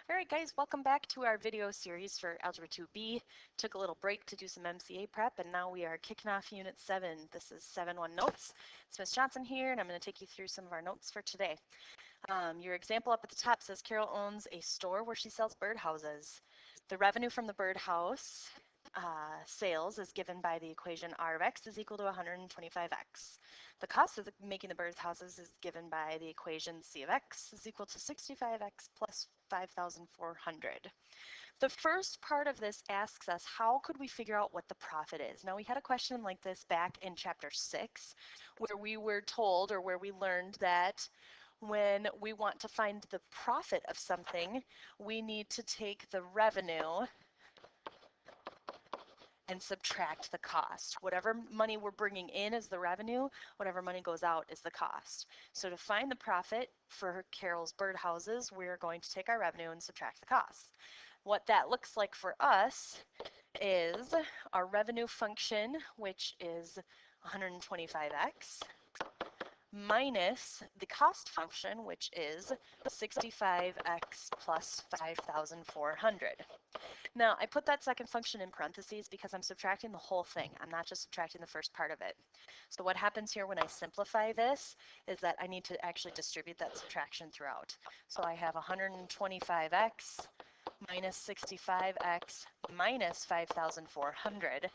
All right, guys, welcome back to our video series for Algebra 2B. Took a little break to do some MCA prep, and now we are kicking off Unit 7. This is 7-1 Notes. It's Ms. Johnson here, and I'm going to take you through some of our notes for today. Your example up at the top says Carol owns a store where she sells birdhouses. The revenue from the birdhouse sales is given by the equation R of x is equal to 125x. The cost of making the birdhouses is given by the equation C of x is equal to 65x plus 5,400. The first part of this asks us, how could we figure out what the profit is? Now, we had a question like this back in chapter 6, where we were told, or where we learned that when we want to find the profit of something, we need to take the revenue and subtract the cost. Whatever money we're bringing in is the revenue, whatever money goes out is the cost. So to find the profit for Carol's birdhouses, we're going to take our revenue and subtract the cost. What that looks like for us is our revenue function, which is 125x, minus the cost function, which is 65x plus 5,400. Now, I put that second function in parentheses because I'm subtracting the whole thing. I'm not just subtracting the first part of it. So what happens here when I simplify this is that I need to actually distribute that subtraction throughout. So I have 125x minus 65x minus 5,400.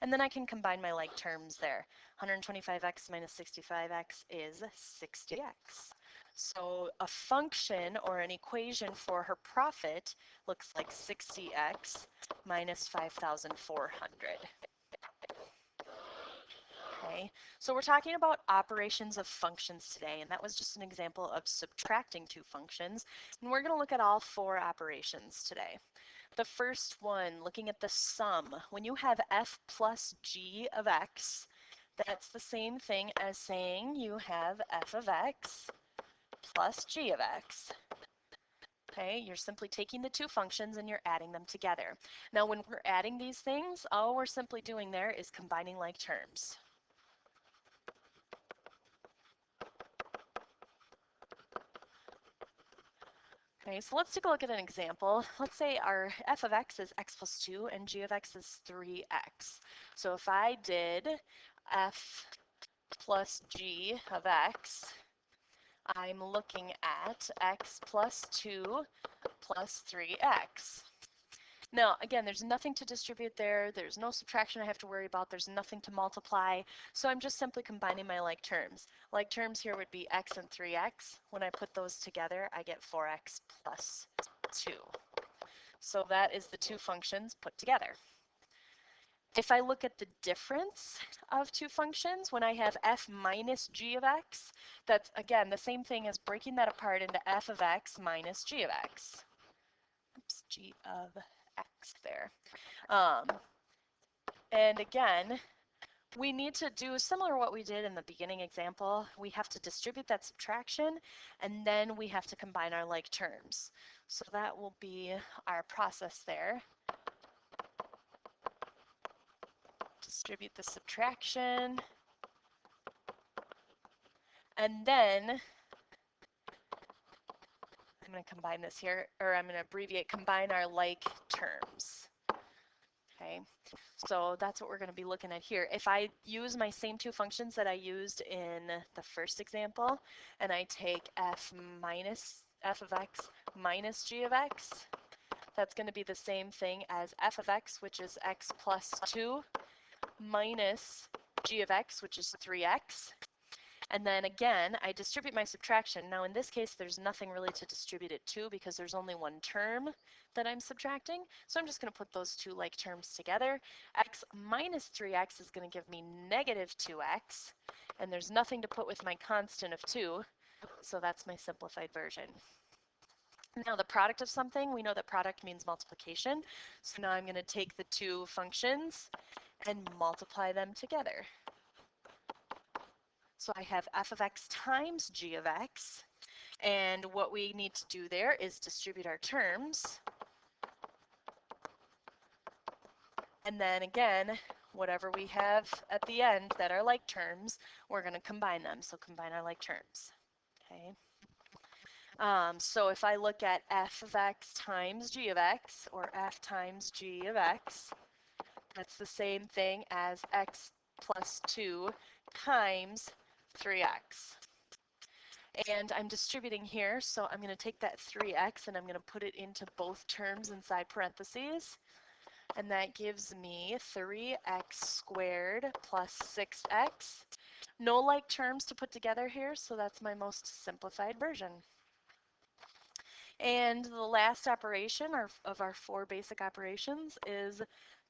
And then I can combine my like terms there. 125x minus 65x is 60x. So a function or an equation for her profit looks like 60x minus 5,400. Okay, so we're talking about operations of functions today, and that was just an example of subtracting two functions. And we're going to look at all four operations today. The first one, looking at the sum. When you have f plus g of x, that's the same thing as saying you have f of x plus g of x. Okay, you're simply taking the two functions and you're adding them together. Now, when we're adding these things, all we're simply doing there is combining like terms. Okay, so let's take a look at an example. Let's say our f of x is x plus 2 and g of x is 3x. So if I did f plus g of x, I'm looking at x plus 2 plus 3x. Now, again, there's nothing to distribute there. There's no subtraction I have to worry about. There's nothing to multiply. So I'm just simply combining my like terms. Like terms here would be x and 3x. When I put those together, I get 4x plus 2. So that is the two functions put together. If I look at the difference of two functions, when I have f minus g of x, that's, again, the same thing as breaking that apart into f of x minus g of x. Oops, g of x there. And again, we need to do similar to what we did in the beginning example. We have to distribute that subtraction, and then we have to combine our like terms. So that will be our process there. Distribute the subtraction, and then I'm going to combine this here, or I'm going to abbreviate, combine our like terms. Okay, so that's what we're going to be looking at here. If I use my same two functions that I used in the first example, and I take f of x minus g of x, that's going to be the same thing as f of x, which is x plus 2, minus g of x, which is 3x. And then again, I distribute my subtraction. Now in this case, there's nothing really to distribute it to because there's only one term that I'm subtracting. So I'm just going to put those two like terms together. X minus 3x is going to give me negative 2x. And there's nothing to put with my constant of 2. So that's my simplified version. Now the product of something, we know that product means multiplication. So now I'm going to take the two functions and multiply them together. So I have f of x times g of x, and what we need to do there is distribute our terms. And then again, whatever we have at the end that are like terms, we're going to combine them. So combine our like terms. Okay. So if I look at f of x times g of x, or f times g of x, that's the same thing as x plus 2 times 3x. And I'm distributing here, so I'm going to take that 3x and I'm going to put it into both terms inside parentheses. And that gives me 3x squared plus 6x. No like terms to put together here, so that's my most simplified version. And the last operation of our 4 basic operations is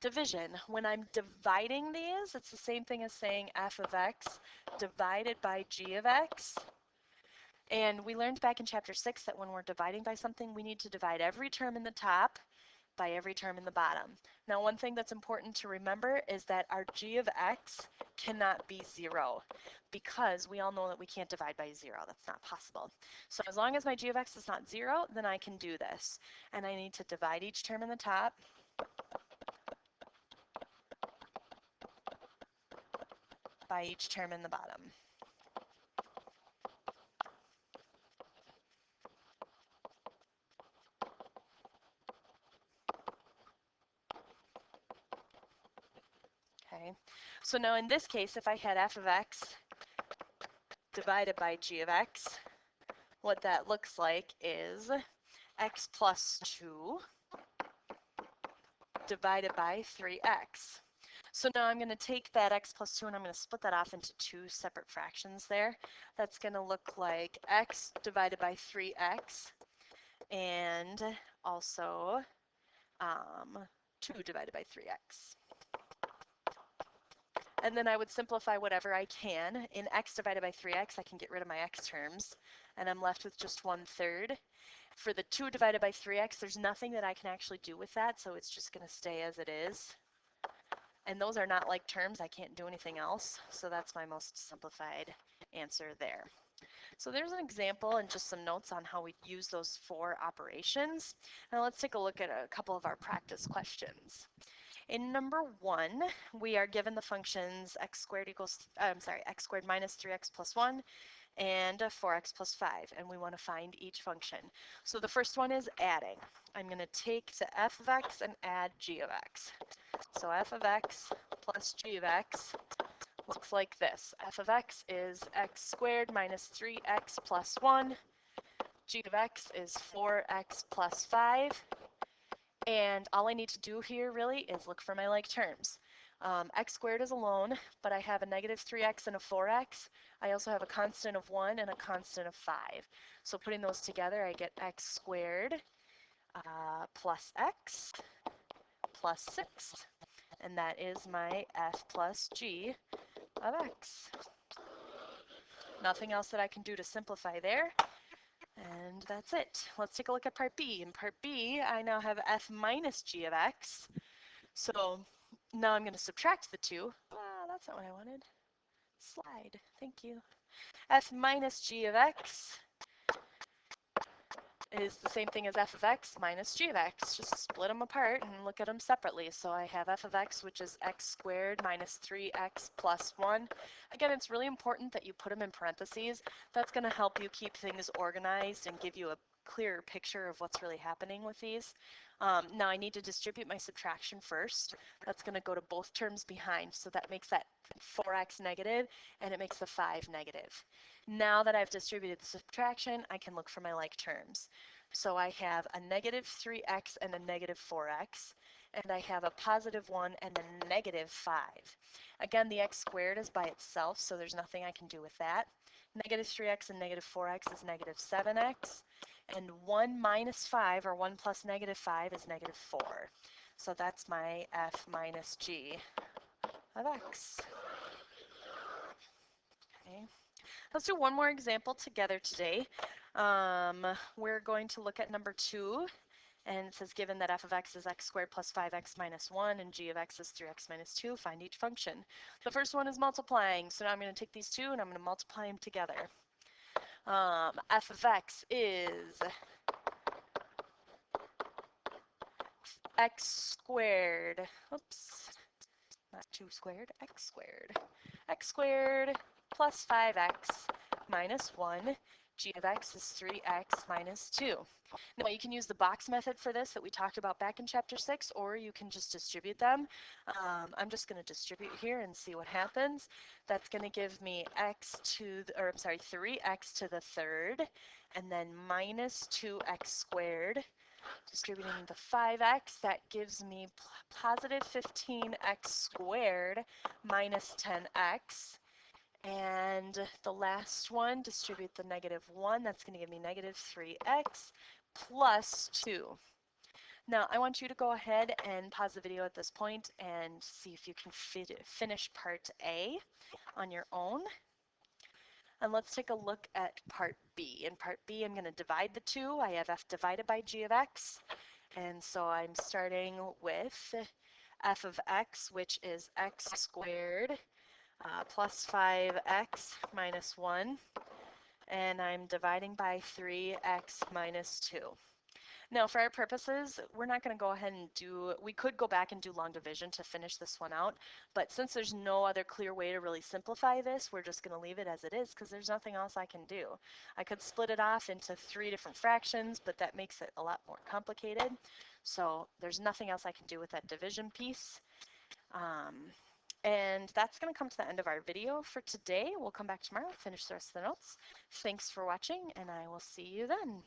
division. When I'm dividing these, it's the same thing as saying f of x divided by g of x. And we learned back in chapter 6 that when we're dividing by something, we need to divide every term in the top by every term in the bottom. Now, one thing that's important to remember is that our g of x cannot be 0, because we all know that we can't divide by 0. That's not possible. So as long as my g of x is not 0, then I can do this. And I need to divide each term in the top by each term in the bottom. Okay, so now in this case, if I had f of x divided by g of x, what that looks like is x plus 2 divided by 3x. So now I'm going to take that x plus 2 and I'm going to split that off into 2 separate fractions there. That's going to look like x divided by 3x and also 2 divided by 3x. And then I would simplify whatever I can. In x divided by 3x, I can get rid of my x terms, and I'm left with just 1/3. For the 2 divided by 3x, there's nothing that I can actually do with that, so it's just going to stay as it is. And those are not like terms. I can't do anything else, so that's my most simplified answer there. So there's an example and just some notes on how we use those 4 operations. Now let's take a look at a couple of our practice questions. In number 1, we are given the functions x squared minus 3x plus 1 and 4x plus 5, and we want to find each function. So the first one is adding. I'm going to take the f of x and add g of x. So f of x plus g of x looks like this. F of x is x squared minus 3x plus 1. G of x is 4x plus 5. And all I need to do here really is look for my like terms. X squared is alone, but I have a negative 3x and a 4x. I also have a constant of 1 and a constant of 5. So putting those together, I get x squared plus x plus 6. And that is my f plus g of x. Nothing else that I can do to simplify there. And that's it. Let's take a look at part B. In part B, I now have f minus g of x. So now I'm going to subtract the 2. That's not what I wanted. Slide. Thank you. F minus g of x is the same thing as f of x minus g of x. Just split them apart and look at them separately. So I have f of x, which is x squared minus 3x plus 1. Again, it's really important that you put them in parentheses. That's going to help you keep things organized and give you a clearer picture of what's really happening with these. Now I need to distribute my subtraction first. That's going to go to both terms behind, so that makes that 4x negative and it makes the 5 negative. Now that I've distributed the subtraction, I can look for my like terms. So I have a negative 3x and a negative 4x, and I have a positive 1 and a negative 5. Again, the x squared is by itself, so there's nothing I can do with that. Negative 3x and negative 4x is negative 7x, and 1 minus 5, or 1 plus negative 5, is negative 4. So that's my f minus g of x. Okay. Let's do one more example together today. We're going to look at number 2, and it says given that f of x is x squared plus 5x minus 1 and g of x is 3x minus 2, find each function. The first one is multiplying, so now I'm going to take these two and I'm going to multiply them together. F of x is x squared, oops, not 2 squared, x squared plus 5x minus 1. g of x is 3x minus 2. Now you can use the box method for this that we talked about back in chapter 6, or you can just distribute them. I'm just going to distribute here and see what happens. That's going to give me 3x to the third, and then minus 2x squared. Distributing the 5x, that gives me positive 15x squared minus 10x. And the last one, distribute the negative 1, that's going to give me negative 3x plus 2. Now, I want you to go ahead and pause the video at this point and see if you can finish part A on your own. And let's take a look at part B. In part B, I'm going to divide the 2. I have f divided by g of x. And so I'm starting with f of x, which is x squared plus 5x minus 1. And I'm dividing by 3x minus 2. Now, for our purposes, we're not going to go ahead and we could go back and do long division to finish this one out, but since there's no other clear way to really simplify this, we're just going to leave it as it is because there's nothing else I can do. I could split it off into 3 different fractions, but that makes it a lot more complicated. So there's nothing else I can do with that division piece. And that's going to come to the end of our video for today. We'll come back tomorrow, finish the rest of the notes. Thanks for watching, and I will see you then.